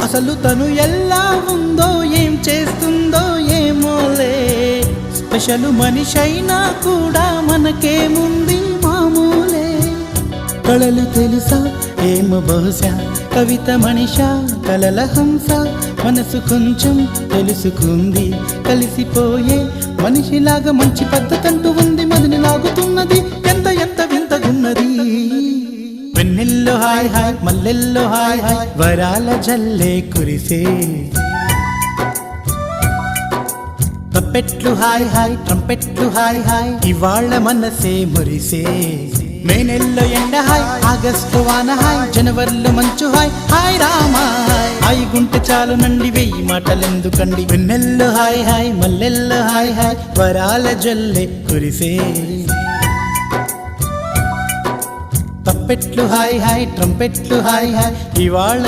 అసలు తను ఎలా ఉందో ఏం చేస్తుందో ఏమోలే స్పెషల్ మనిషైనా కూడా మనకేముంది మామూలే కళలు తెలుసా ఏమో బహుశా కవిత మనిషా కలల హంస మనసు కొంచెం తెలుసుకుంది కలిసిపోయే మనిషిలాగా మంచి పద్ధతంటూ ఉంది మదిని లాగుతున్నది ఎంత ఎంత వింతగున్నది వెన్నెల్లో హాయ్ హాయ్ మల్లెల్లో హాయ్ హాయ్ వరాల జల్లే కురిసే తప్పెట్లు హాయ్ హాయ్ ట్రంపెట్లు హాయ్ హాయ్ ఇవాళ్ళ మనసే మురిసే మే నెలలో ఎండ హాయ్ ఆగస్టు వాన హాయ్ జనవరిలో మంచు హాయ్ హాయ్ రామా హాయ్ గుంటె చాలు నండి వెయ్యి మాటలెందుకండి వెన్నెల్లో హాయ్ హాయ్ మల్లెల్లో హాయ్ హాయ్ వరాల జల్లే కురిసే తప్పెట్లు హాయ్ హాయ్ ట్రంపెట్లు హాయ్ హాయ్ ఇవాళ